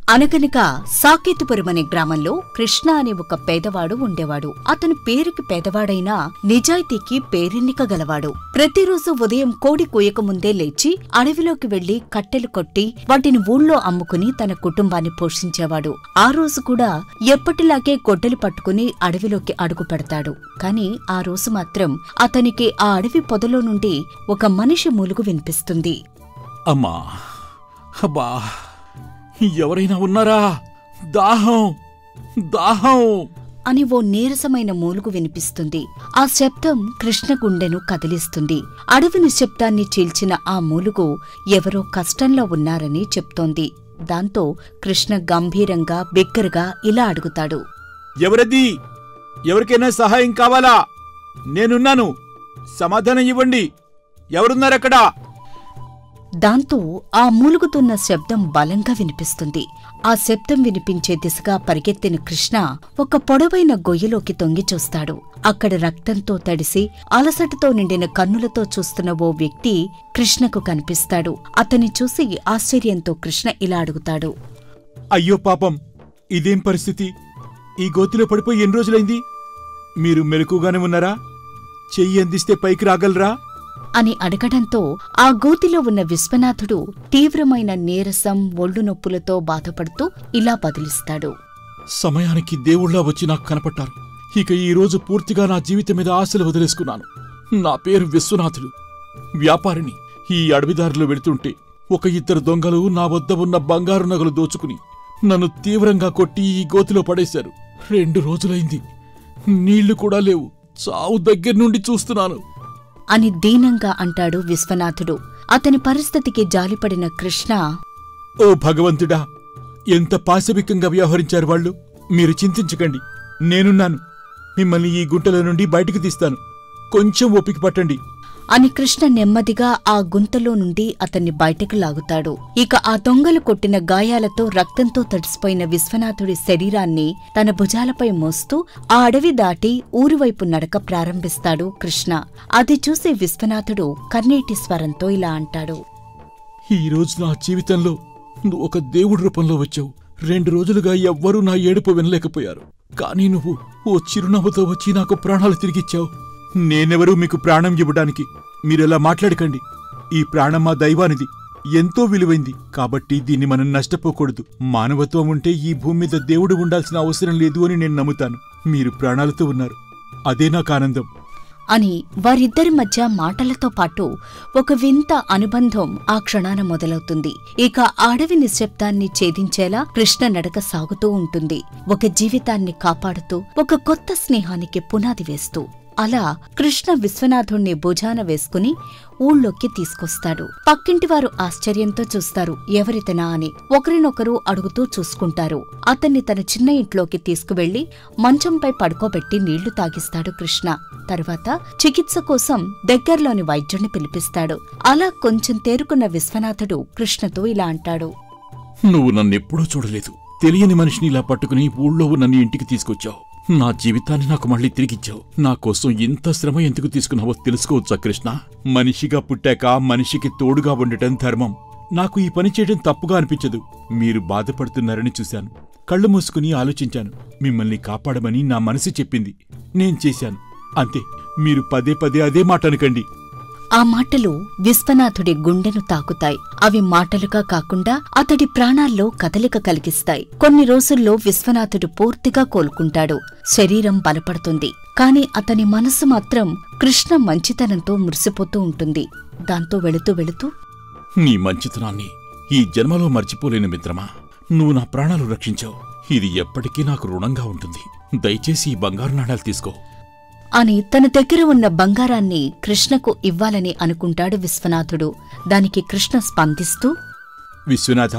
అనగనగా సాకేతుపురం అనే గ్రామంలో కృష్ణ అనే ఒక పేదవాడు ఉండేవాడు. అతను పేరుకి పేదవాడైనా నిజాయితీకి పేరెన్నిక గలవాడు. ప్రతిరోజు ఉదయం కోడి కూయకముందే లేచి అడవిలోకి వెళ్లి కట్టెలు కొట్టి వాటిని ఊళ్ళో అమ్ముకుని తన కుటుంబాన్ని పోషించేవాడు. ఆ రోజు కూడా ఎప్పటిలాగే గొడ్డలి పట్టుకుని అడవిలోకి అడుగు పెడతాడు. కాని ఆ రోజు మాత్రం అతనికి ఆ అడవి పొదలో నుండి ఒక మనిషి మూలుగు వినిపిస్తుంది. అమ్మా, అబ్బా, ఎవరైనా ఉన్నారా? దాహం దాహం అని ఓ నీరసమైన మూలుగు వినిపిస్తుంది. ఆ శబ్దం కృష్ణ గుండెను కదిలిస్తుంది. అడవి నిశ్శబ్దాన్ని చీల్చిన ఆ మూలుగు ఎవరో కష్టంలో ఉన్నారని చెప్తోంది. దాంతో కృష్ణ గంభీరంగా బిగ్గరగా ఇలా అడుగుతాడు. ఎవరది? ఎవరికైనా సహాయం కావాలా? నేనున్నాను, సమాధానం ఇవ్వండి. ఎవరున్నారక్కడా? దాంతో ఆ మూలుగుతున్న శబ్దం బలంగా వినిపిస్తుంది. ఆ శబ్దం వినిపించే దిశగా పరిగెత్తిన కృష్ణ ఒక పొడవైన గొయ్యిలోకి తొంగి చూస్తాడు. అక్కడ రక్తంతో తడిసి అలసటతో నిండిన కన్నులతో చూస్తున్న ఓ వ్యక్తి కృష్ణకు కనిపిస్తాడు. అతన్ని చూసి ఆశ్చర్యంతో కృష్ణ ఇలా అడుగుతాడు. అయ్యో పాపం, ఇదేం పరిస్థితి? ఈ గోతిలో పడిపోయి ఎన్ని రోజులైంది? మీరు మెలకుగానే ఉన్నారా? చెయ్యి అందిస్తే పైకి రాగలరా అని అడగడంతో ఆ గోతిలో ఉన్న విశ్వనాథుడు తీవ్రమైన నీరసం, ఒళ్ళు నొప్పులతో బాధపడుతూ ఇలా బదిలిస్తాడు. సమయానికి దేవుళ్లా వచ్చి నాకు కనపడ్డారు. ఇక ఈ రోజు పూర్తిగా నా జీవితం మీద ఆశలు వదిలేసుకున్నాను. నా పేరు విశ్వనాథుడు, వ్యాపారిని. ఈ అడవిదారిలో వెళుతుంటే ఒక ఇద్దరు దొంగలు నా వద్ద ఉన్న బంగారు నగలు దోచుకుని నన్ను తీవ్రంగా కొట్టి ఈ గోతిలో పడేశారు. 2 రోజులైంది. నీళ్లు కూడా లేవు. చావు దగ్గర నుండి చూస్తున్నాను అని దీనంగా అంటాడు విశ్వనాథుడు. అతని పరిస్థితికి జాలిపడిన కృష్ణ, ఓ భగవంతుడా, ఎంత పాశవికంగా వ్యవహరించారు వాళ్ళు. మీరు చింతించకండి, నేనున్నాను. మిమ్మల్ని ఈ గుంటల నుండి బయటికి తీస్తాను. కొంచెం ఓపిక పట్టండి అని కృష్ణ నెమ్మదిగా ఆ గుంతలో నుండి అతన్ని బయటకు లాగుతాడు. ఇక ఆ దొంగలు కొట్టిన గాయాలతో రక్తంతో తడిసిపోయిన విశ్వనాథుడి శరీరాన్ని తన భుజాలపై మోస్తూ ఆ అడవి దాటి ఊరివైపు నడక ప్రారంభిస్తాడు కృష్ణ. అది చూసి విశ్వనాథుడు కన్నీటి స్వరంతో ఇలా అంటాడు. ఈరోజు నా జీవితంలో నువ్వు ఒక దేవుడి రూపంలో వచ్చావు. 2 రోజులుగా ఎవ్వరూ నా ఏడుపు వినలేకపోయారు. కానీ నువ్వు ఓ చిరునవ్వుతో వచ్చి నాకు ప్రాణాలు తిరిగిచ్చావు. నేనెవరూ మీకు ప్రాణం ఇవ్వడానికి. మీరెలా మాట్లాడకండి. ఈ ప్రాణం మా దైవానిది, ఎంతో విలువైంది. కాబట్టి దీన్ని మనం నష్టపోకూడదు. మానవత్వం ఉంటే ఈ భూమి మీద దేవుడు ఉండాల్సిన అవసరం లేదు అని నేను నమ్ముతాను. మీరు ప్రాణాలతో ఉన్నారు, అదే నాకు ఆనందం అని వారిద్దరి మధ్య మాటలతో పాటు ఒక వింత అనుబంధం ఆ క్షణాన మొదలవుతుంది. ఇక అడవి నిశ్శబ్దాన్ని ఛేదించేలా కృష్ణ నడక సాగుతూ ఉంటుంది. ఒక జీవితాన్ని కాపాడుతూ, ఒక కొత్త స్నేహానికి పునాది వేస్తూ. అలా కృష్ణ విశ్వనాథుణ్ణి భుజాన వేసుకుని ఊళ్ళోకి తీసుకొస్తాడు. పక్కింటివారు ఆశ్చర్యంతో చూస్తారు, ఎవరితనా అని. ఒకరినొకరు అడుగుతూ చూసుకుంటారు. అతన్ని తన చిన్న ఇంట్లోకి తీసుకువెళ్లి మంచంపై పడుకోబెట్టి నీళ్లు తాగిస్తాడు కృష్ణ. తర్వాత చికిత్స కోసం దగ్గర్లోని వైద్యుణ్ణి పిలిపిస్తాడు. అలా కొంచెం తేరుకున్న విశ్వనాథుడు కృష్ణతో ఇలా అంటాడు. నువ్వు నన్నెప్పుడూ చూడలేదు. తెలియని మనిషిని ఇలా పట్టుకుని ఊళ్ళో నన్ను ఇంటికి తీసుకొచ్చావు. నా జీవితాన్ని నాకు మళ్లీ తిరిగిచ్చావు. నా కోసం ఇంత శ్రమ ఎందుకు తీసుకున్నావో తెలుసుకోవచ్చా కృష్ణ? మనిషిగా పుట్టాక మనిషికి తోడుగా ఉండటం ధర్మం. నాకు ఈ పని చేయడం తప్పుగా అనిపించదు. మీరు బాధపడుతున్నారని చూశాను. కళ్ళు మూసుకుని ఆలోచించాను. మిమ్మల్ని కాపాడమని నా మనసు చెప్పింది. నేను చేశాను, అంతే. మీరు పదే పదే అదే మాట అనకండి. ఆ మాటలు విశ్వనాథుడి గుండెను తాకుతాయి. అవి మాటలుగా కాకుండా అతడి ప్రాణాల్లో కదలిక కలిగిస్తాయి. కొన్ని రోజుల్లో విశ్వనాథుడు పూర్తిగా కోలుకుంటాడు. శరీరం బలపడుతుంది. కాని అతని మనసు మాత్రం కృష్ణ మంచితనంతో మురిసిపోతూ ఉంటుంది. దాంతో వెళుతూ వెళుతూ, నీ మంచితనాన్ని ఈ జన్మలో మర్చిపోలేను మిత్రమా. నువ్వు నా ప్రాణాలు రక్షించావు. ఇది ఎప్పటికీ నాకు రుణంగా ఉంటుంది. దయచేసి ఈ బంగారు నాణాలు తీసుకో అని తన దగ్గర ఉన్న బంగారాన్ని కృష్ణకు ఇవ్వాలని అనుకుంటాడు విశ్వనాథుడు. దానికి కృష్ణ స్పందిస్తూ, విశ్వనాథ,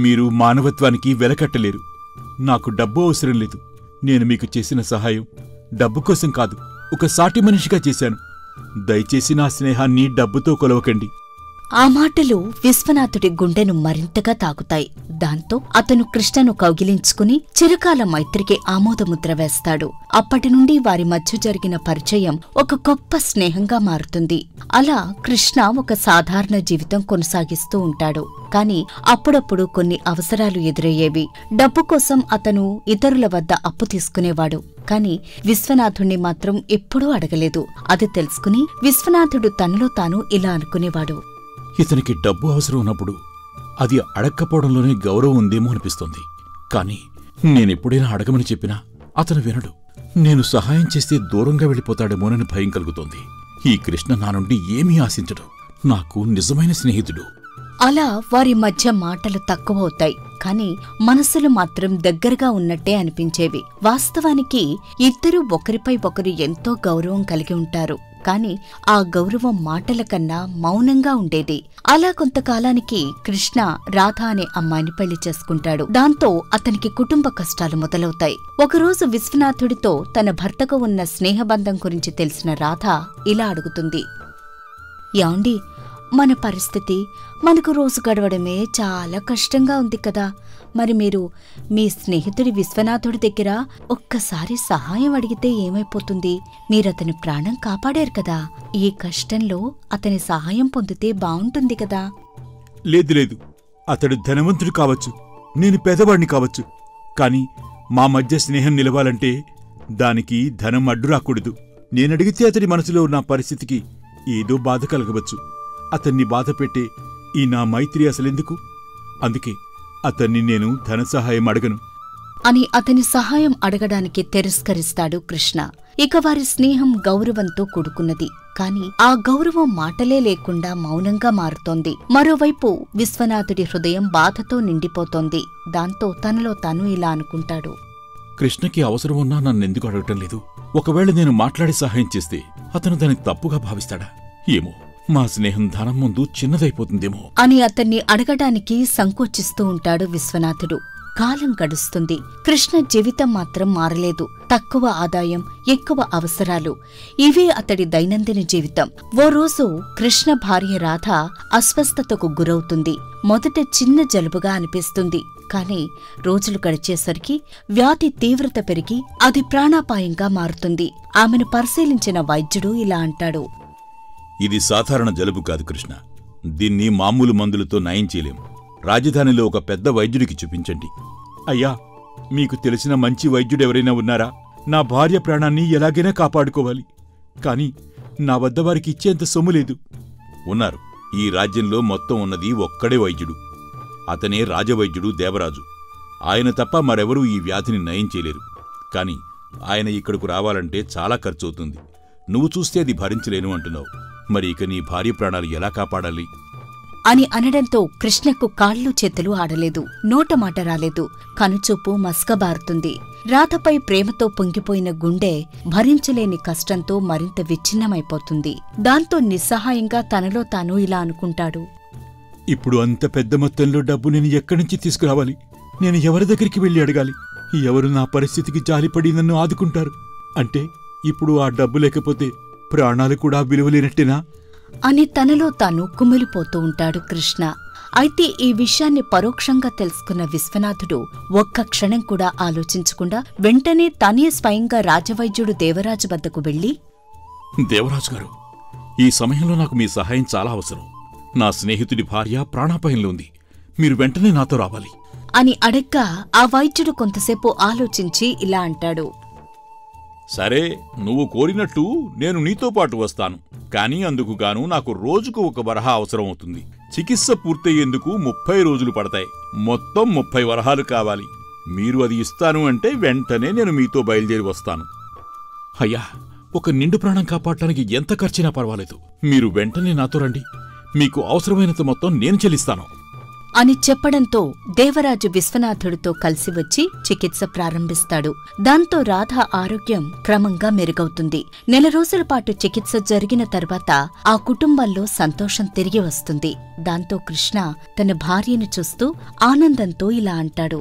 మీరు మానవత్వానికి వెలకట్టలేరు. నాకు డబ్బు అవసరం లేదు. నేను మీకు చేసిన సహాయం డబ్బు కోసం కాదు, ఒక సాటి మనిషిగా చేశాను. దయచేసి నా స్నేహాన్ని డబ్బుతో కొలవకండి ఆ మాటలు విశ్వనాథుడి గుండెను మరింతగా తాకుతాయి. దాంతో అతను కృష్ణను కౌగిలించుకుని చిరకాల మైత్రికి ఆమోదముద్ర వేస్తాడు. అప్పటినుండి వారి మధ్య జరిగిన పరిచయం ఒక గొప్ప స్నేహంగా మారుతుంది. అలా కృష్ణ ఒక సాధారణ జీవితం కొనసాగిస్తూ ఉంటాడు. కాని అప్పుడప్పుడు కొన్ని అవసరాలు ఎదురయ్యేవి. డబ్బు కోసం అతను ఇతరుల వద్ద అప్పు తీసుకునేవాడు. కాని విశ్వనాథుణ్ణి మాత్రం ఎప్పుడూ అడగలేదు. అది తెలుసుకుని విశ్వనాథుడు తనలో తాను ఇలా అనుకునేవాడు. ఇతనికి డబ్బు అవసరం ఉన్నప్పుడు అది అడక్కపోవడంలోనే గౌరవం ఉందేమో అనిపిస్తోంది. కాని నేనెప్పుడైనా అడగమని చెప్పినా అతను వినడు. నేను సహాయం చేస్తే దూరంగా వెళ్ళిపోతాడేమోనని భయం కలుగుతోంది. ఈ కృష్ణ నా నుండి ఏమీ ఆశించడు. నాకు నిజమైన స్నేహితుడు. అలా వారి మధ్య మాటలు తక్కువవుతాయి. కాని మనసులు మాత్రం దగ్గరగా ఉన్నట్టే అనిపించేవి. వాస్తవానికి ఇద్దరూ ఒకరిపై ఒకరు ఎంతో గౌరవం కలిగి ఉంటారు. కాని ఆ గౌరవం మాటల కన్నా మౌనంగా ఉండేది. అలా కొంతకాలానికి కృష్ణ రాధ అనే అమ్మాయిని పెళ్లి చేసుకుంటాడు. దాంతో అతనికి కుటుంబ కష్టాలు మొదలవుతాయి. ఒకరోజు విశ్వనాథుడితో తన భర్తకు ఉన్న స్నేహబంధం గురించి తెలిసిన రాధ ఇలా అడుగుతుంది. యాండి, మన పరిస్థితి మనకు రోజు గడవడమే చాలా కష్టంగా ఉంది కదా. మరి మీరు మీ స్నేహితుడి విశ్వనాథుడి దగ్గర ఒక్కసారి సహాయం అడిగితే ఏమైపోతుంది? మీరతని ప్రాణం కాపాడారు కదా. ఈ కష్టంలో అతని సహాయం పొందితే బావుంటుంది కదా. లేదు లేదు, అతడు ధనవంతుడు కావచ్చు, నేను పేదవాడిని కావచ్చు. కాని మా మధ్య స్నేహం నిలవాలంటే దానికి ధనం అడ్డు రాకూడదు. నేనడిగితే అతడి మనసులో నా పరిస్థితికి ఏదో బాధ కలగవచ్చు. అతన్ని బాధపెట్టే ఈ నా మైత్రి అసలెందుకు? అందుకే అతన్ని నేను ధన సహాయం అడగను అని అతని సహాయం అడగడానికి తిరస్కరిస్తాడు కృష్ణ. ఇక వారి స్నేహం గౌరవంతో కూడుకున్నది. కాని ఆ గౌరవం మాటలే లేకుండా మౌనంగా మారుతోంది. మరోవైపు విశ్వనాథుడి హృదయం బాధతో నిండిపోతోంది. దాంతో తనలో తాను ఇలా అనుకుంటాడు. కృష్ణకి అవసరమున్నా నన్నెందుకు అడగటం లేదు? ఒకవేళ నేను మాట్లాడి సహాయం చేస్తే అతను దాన్ని తప్పుగా భావిస్తాడా? ఏమో, మా స్నేహం ధనం ముందు చిన్నదైపోతుందేమో అని అతన్ని అడగడానికి సంకోచిస్తూ ఉంటాడు విశ్వనాథుడు. కాలం గడుస్తుంది. కృష్ణ జీవితం మాత్రం మారలేదు. తక్కువ ఆదాయం, ఎక్కువ అవసరాలు, ఇవే అతడి దైనందిన జీవితం. ఓ రోజు కృష్ణ భార్య రాధ అస్వస్థతకు గురవుతుంది. మొదట చిన్న జలుబుగా అనిపిస్తుంది. కాని రోజులు గడిచేసరికి వ్యాధి తీవ్రత పెరిగి అది ప్రాణాపాయంగా మారుతుంది. ఆమెను పరిశీలించిన వైద్యుడు ఇలా అంటాడు. ఇది సాధారణ జలుబు కాదు కృష్ణ. దీన్ని మామూలు మందులతో నయం చేయలేం. రాజధానిలో ఒక పెద్ద వైద్యుడికి చూపించండి. అయ్యా, మీకు తెలిసిన మంచి వైద్యుడెవరైనా ఉన్నారా? నా భార్య ప్రాణాన్ని ఎలాగైనా కాపాడుకోవాలి. కాని నా వద్ద వారికి ఇచ్చేంత సొమ్ము లేదు. ఉన్నారు. ఈ రాజ్యంలో మొత్తం ఉన్నది ఒక్కడే వైద్యుడు. అతనే రాజవైద్యుడు దేవరాజు. ఆయన తప్ప మరెవరూ ఈ వ్యాధిని నయం చేయలేరు. కాని ఆయన ఇక్కడకు రావాలంటే చాలా ఖర్చవుతుంది. నువ్వు చూస్తే అది భరించలేను అంటున్నావు. మరి ఇక నీ భార్య ప్రాణాలు ఎలా కాపాడాలి అని అనడంతో కృష్ణకు కాళ్ళు చేతులు ఆడలేదు. నోటమాట రాలేదు. కనుచూపు మస్కబారుతుంది. రాధపై ప్రేమతో పొంగిపోయిన గుండె భరించలేని కష్టంతో మరింత విచ్ఛిన్నమైపోతుంది. దాంతో నిస్సహాయంగా తనలో తాను ఇలా అనుకుంటాడు. ఇప్పుడు అంత పెద్ద మొత్తంలో డబ్బు నేను ఎక్కడ్నుంచి తీసుకురావాలి? నేను ఎవరి దగ్గరికి వెళ్ళి అడగాలి? ఎవరు నా పరిస్థితికి జాలిపడి నన్ను ఆదుకుంటారు? అంటే ఇప్పుడు ఆ డబ్బు లేకపోతే ప్రాణాలు కూడా విలువలేనట్టేనా అని తనలో తాను కుమిలిపోతూ ఉంటాడు కృష్ణ. అయితే ఈ విషయాన్ని పరోక్షంగా తెలుసుకున్న విశ్వనాథుడు ఒక్క క్షణం కూడా ఆలోచించకుండా వెంటనే తనే స్వయంగా రాజవైద్యుడు దేవరాజు వద్దకు వెళ్లి, దేవరాజు గారు, ఈ సమయంలో నాకు మీ సహాయం చాలా అవసరం. నా స్నేహితుడి భార్య ప్రాణాపాయంలో ఉంది. మీరు వెంటనే నాతో రావాలి అని అడగ్గా ఆ వైద్యుడు కొంతసేపు ఆలోచించి ఇలా అంటాడు. సరే, నువ్వు కోరినట్టు నేను నీతో పాటు వస్తాను. కాని అందుకుగాను నాకు రోజుకు ఒక వరహా అవసరమవుతుంది. చికిత్స పూర్తయ్యేందుకు 30 రోజులు పడతాయి. మొత్తం 30 వరహాలు కావాలి. మీరు అది ఇస్తాను అంటే వెంటనే నేను మీతో బయలుదేరి వస్తాను. అయ్యా, ఒక నిండు ప్రాణం కాపాడటానికి ఎంత ఖర్చైనా పర్వాలేదు. మీరు వెంటనే నాతో రండి. మీకు అవసరమైనంత మొత్తం నేను చెల్లిస్తాను అని చెప్పడంతో దేవరాజు విశ్వనాథుడితో కలిసి వచ్చి చికిత్స ప్రారంభిస్తాడు. దాంతో రాధ ఆరోగ్యం క్రమంగా మెరుగవుతుంది. 1 నెల రోజుల పాటు చికిత్స జరిగిన తర్వాత ఆ కుటుంబంలో సంతోషం తిరిగి వస్తుంది. దాంతో కృష్ణ తన భార్యను చూస్తూ ఆనందంతో ఇలా అంటాడు.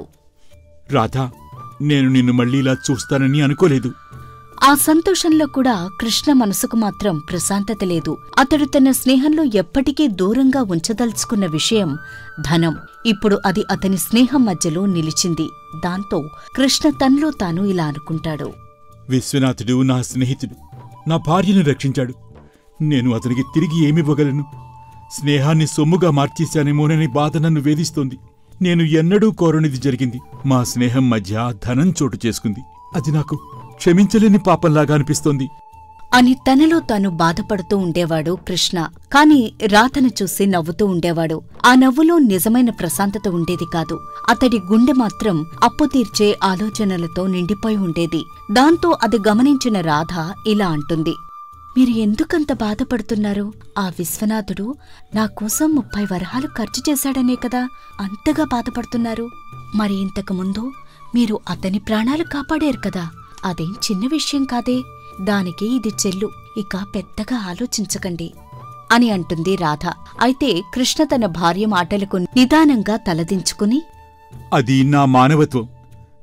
రాధా, నేను నిన్ను మళ్ళీ ఇలా చూస్తానని అనుకోలేదు. ఆ సంతోషంలో కూడా కృష్ణ మనసుకు మాత్రం ప్రశాంతత లేదు. అతడు తన స్నేహంలో ఎప్పటికీ దూరంగా ఉంచదలుచుకున్న విషయం ధనం. ఇప్పుడు అది అతని స్నేహం మధ్యలో నిలిచింది. దాంతో కృష్ణ తనలో తాను ఇలా అనుకుంటాడు. విశ్వనాథుడు నా స్నేహితుడు, నా భార్యను రక్షించాడు. నేను అతనికి తిరిగి ఏమివ్వగలను? స్నేహాన్ని సొమ్ముగా మార్చేశానేమోనని బాధ నన్ను వేధిస్తోంది. నేను ఎన్నడూ కోరనిది జరిగింది. మా స్నేహం మధ్య ధనం చోటు చేసుకుంది. అది నాకు క్షమించలేని పాపంలాగా అనిపిస్తోంది అని తనలో తాను బాధపడుతూ ఉండేవాడు కృష్ణ. కాని రాధను చూసి నవ్వుతూ ఉండేవాడు. ఆ నవ్వులో నిజమైన ప్రశాంతత ఉండేది కాదు. అతడి గుండె మాత్రం అప్పు తీర్చే ఆలోచనలతో నిండిపోయి ఉండేది. దాంతో అది గమనించిన రాధ ఇలా అంటుంది. మీరు ఎందుకంత బాధపడుతున్నారు? ఆ విశ్వనాథుడు నాకోసం 30 వరహాలు ఖర్చు చేశాడనే కదా అంతగా బాధపడుతున్నారు. మరి ఇంతకుముందు మీరు అతని ప్రాణాలు కాపాడారు కదా, అదేం చిన్న విషయం కాదే. దానికి ఇది చెల్లు. ఇక పెద్దగా ఆలోచించకండి అని అంటుంది రాధ. అయితే కృష్ణ తన భార్య మాటలకు నిదానంగా తలదించుకుని, అది నా మానవత్వం.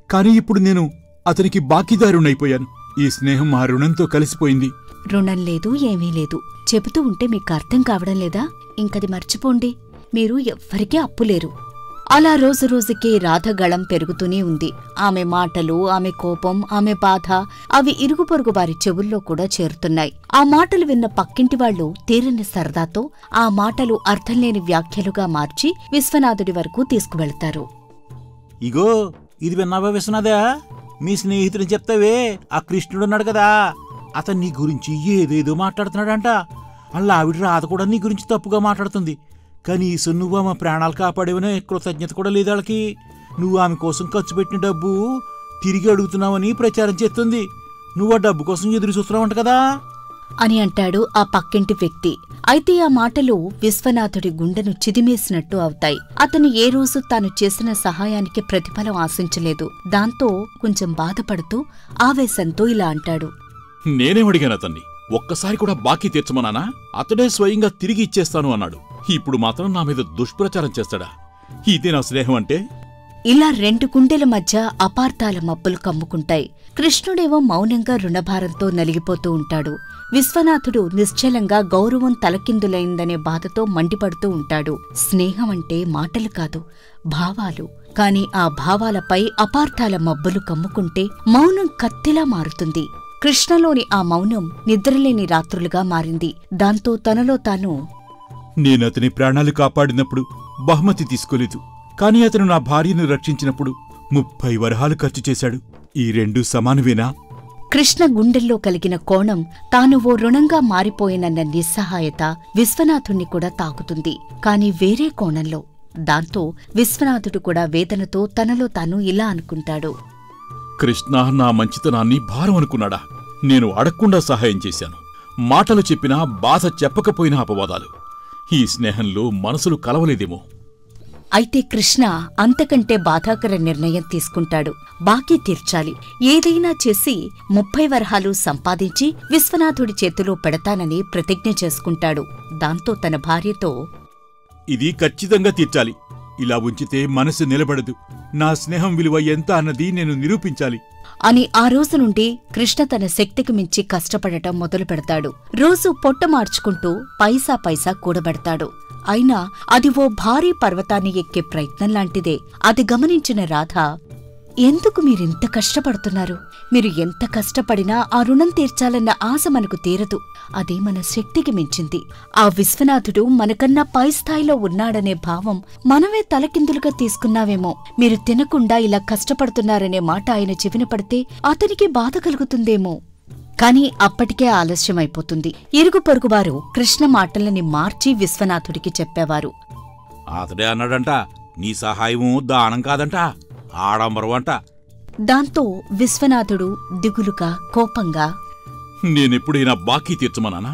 కాని ఇప్పుడు నేను అతనికి బాకీదారునైపోయాను. ఈ స్నేహం ఆ రుణంతో కలిసిపోయింది. రుణం లేదు, ఏమీ లేదు. చెబుతూ ఉంటే మీకు అర్థం కావడం లేదా? ఇంకది మర్చిపోండి. మీరు ఎవ్వరికీ అప్పులేరు. అలా రోజురోజుకి రాధ గళం పెరుగుతూనే ఉంది. ఆమె మాటలు, ఆమె కోపం, ఆమె బాధ అవి ఇరుగు పొరుగు వారి చెవుల్లో కూడా చేరుతున్నాయి. ఆ మాటలు విన్న పక్కింటివాళ్లు తీరని సరదాతో ఆ మాటలు అర్థంలేని వ్యాఖ్యలుగా మార్చి విశ్వనాథుడి వరకు తీసుకువెళ్తారు. ఇగో ఇది విన్నావా విశ్వనాథా? మీ స్నేహితుడిని చెప్తావే, ఆ కృష్ణుడున్నాడు కదా, అతను నీ గురించి ఏదేదో మాట్లాడుతున్నాడంట. అలా ఆవిడ రాధ కూడా నీ గురించి తప్పుగా మాట్లాడుతుంది. కనీసం నువ్వు ఆమె ప్రాణాలు కాపాడేవనే కృతజ్ఞత కూడా లేదు వాళ్ళకి. నువ్వు ఆమె కోసం ఖర్చు పెట్టిన డబ్బు తిరిగి అడుగుతున్నావని ప్రచారం చేస్తుంది. నువ్వు ఆ డబ్బు కోసం ఎదురు చూస్తున్నావంట కదా అని అంటాడు ఆ పక్కింటి వ్యక్తి. అయితే ఆ మాటలు విశ్వనాథుడి గుండెను చిదిమేసినట్టు అవుతాయి. అతను ఏ రోజు తాను చేసిన సహాయానికి ప్రతిఫలం ఆశించలేదు. దాంతో కొంచెం బాధపడుతూ ఆవేశంతో ఇలా అంటాడు. నేనేమడిగాను అతన్ని? ఒక్కసారి కూడా బాకీ తీర్చమన్నానా? అతడే స్వయంగా తిరిగి ఇచ్చేస్తాను అన్నాడు. ఇప్పుడు మాత్రం నా మీద దుష్ప్రచారం చేస్తాడా? ఇదే నా స్నేహం అంటే? ఇలా 2 గుండెల మధ్య అపార్థాల మబ్బులు కమ్ముకుంటాయి. కృష్ణుడేవో మౌనంగా రుణభారంతో నలిగిపోతూ ఉంటాడు. విశ్వనాథుడు నిశ్చలంగా గౌరవం తలకిందులైందనే బాధతో మండిపడుతూ ఉంటాడు. స్నేహం అంటే మాటలు కాదు, భావాలు. కాని ఆ భావాలపై అపార్థాల మబ్బులు కమ్ముకుంటే మౌనం కత్తిలా మారుతుంది. కృష్ణలోని ఆ మౌనం నిద్రలేని రాత్రులుగా మారింది. దాంతో తనలో తాను, నేనతని ప్రాణాలు కాపాడినప్పుడు బహుమతి తీసుకోలేదు. కాని అతను నా భార్యను రక్షించినప్పుడు 30 వరహాలు ఖర్చు చేశాడు. ఈ 2 సమానమేనా? కృష్ణ గుండెల్లో కలిగిన కోణం తాను ఓ రుణంగా మారిపోయినన్న నిస్సహాయత విశ్వనాథుణ్ణి కూడా తాకుతుంది. కాని వేరే కోణంలో. దాంతో విశ్వనాథుడు కూడా వేదనతో తనలో తాను ఇలా అనుకుంటాడు. కృష్ణ నా మంచితనాన్ని భారం అనుకున్నాడా? నేను అడగకుండా సహాయం చేశాను. మాటలు చెప్పినా బాధ చెప్పకపోయినా అపవాదాలు. ఈ స్నేహంలో మనసులు కలవలేదేమో. అయితే కృష్ణ అంతకంటే బాధాకర నిర్ణయం తీసుకుంటాడు. బాకీ తీర్చాలి. ఏదైనా చేసి 30 వరహాలు సంపాదించి విశ్వనాథుడి చేతిలో పెడతానని ప్రతిజ్ఞ చేసుకుంటాడు. దాంతో తన భార్యతో, ఇది ఖచ్చితంగా తీర్చాలి. ఇలా ఉంచితే మనసు నిలబడదు. నా స్నేహం విలువ ఎంత అన్నది నేను నిరూపించాలి అని ఆ రోజు నుండి కృష్ణ తన శక్తికి మించి కష్టపడటం మొదలు పెడతాడు. రోజు పొట్ట మార్చుకుంటూ పైసా పైసా కూడబెడతాడు. అయినా అది ఓ భారీ పర్వతాన్ని ఎక్కే ప్రయత్నం లాంటిదే. అది గమనించిన రాధ, ఎందుకు మీరింత కష్టపడుతున్నారు? మీరు ఎంత కష్టపడినా ఆ రుణం తీర్చాలన్న ఆశ మనకు తీరదు. అది మన శక్తికి మించింది. ఆ విశ్వనాథుడు మనకన్నా పై స్థాయిలో ఉన్నాడనే భావం మనమే తలకిందులుగా తీసుకున్నావేమో. మీరు తినకుండా ఇలా కష్టపడుతున్నారనే మాట ఆయన చెవిన పడితే అతనికి బాధ కలుగుతుందేమో. కాని అప్పటికే ఆలస్యమైపోతుంది. ఇరుగు పొరుగువారు కృష్ణ మాటలని మార్చి విశ్వనాథుడికి చెప్పేవారు. అతడే అన్నాడంట, నీ సహాయము దానం కాదంట, ఆడంబరం అంట. దాంతో విశ్వనాథుడు దిగులుగా, కోపంగా, నేనెప్పుడైనా బాకీ తీర్చమన్నానా?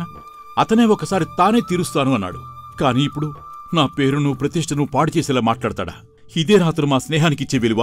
అతనే ఒకసారి తానే తీరుస్తాను అన్నాడు. కాని ఇప్పుడు నా పేరును ప్రతిష్టను పాడు చేసేలా మాట్లాడతాడా? ఇదే అతను మా స్నేహానికిచ్చే విలువ?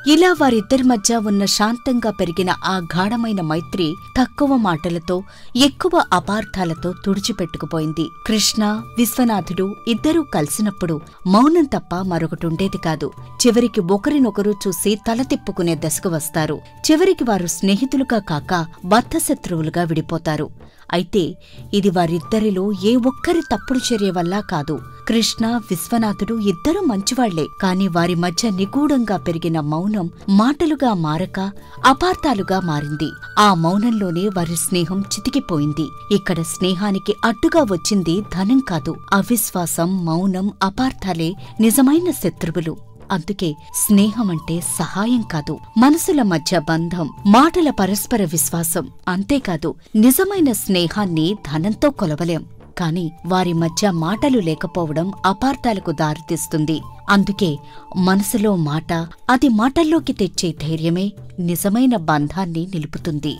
ఇలా వారిద్దరి మధ్య ఉన్న శాంతంగా పెరిగిన ఆ గాఢమైన మైత్రి తక్కువ మాటలతో ఎక్కువ అపార్థాలతో తుడిచిపెట్టుకుపోయింది. కృష్ణ, విశ్వనాథుడు ఇద్దరూ కలిసినప్పుడు మౌనం తప్ప మరొకటుండేది కాదు. చివరికి ఒకరినొకరు చూసి తల తిప్పుకునే దశకు వస్తారు. చివరికి వారు స్నేహితులుగా కాక బద్ధశత్రువులుగా విడిపోతారు. అయితే ఇది వారిద్దరిలో ఏ ఒక్కరి తప్పుడు చర్య వల్ల కాదు. కృష్ణ, విశ్వనాథుడు ఇద్దరూ మంచివాళ్లే. కాని వారి మధ్య నిగూఢంగా పెరిగిన మౌనం మాటలుగా మారక అపార్థాలుగా మారింది. ఆ మౌనంలోనే వారి స్నేహం చితికిపోయింది. ఇక్కడ స్నేహానికి అడ్డుగా వచ్చింది ధనం కాదు, అవిశ్వాసం, మౌనం, అపార్థాలే నిజమైన శత్రువులు. అందుకే స్నేహమంటే సహాయం కాదు, మనసుల మధ్య బంధం, మాటల పరస్పర విశ్వాసం. అంతేకాదు, నిజమైన స్నేహాన్ని ధనంతో కొలవలేం. కాని వారి మధ్య మాటలు లేకపోవడం అపార్థాలకు దారితీస్తుంది. అందుకే మనసులో మాట, అది మాటల్లోకి తెచ్చే ధైర్యమే నిజమైన బంధాన్ని నిలుపుతుంది.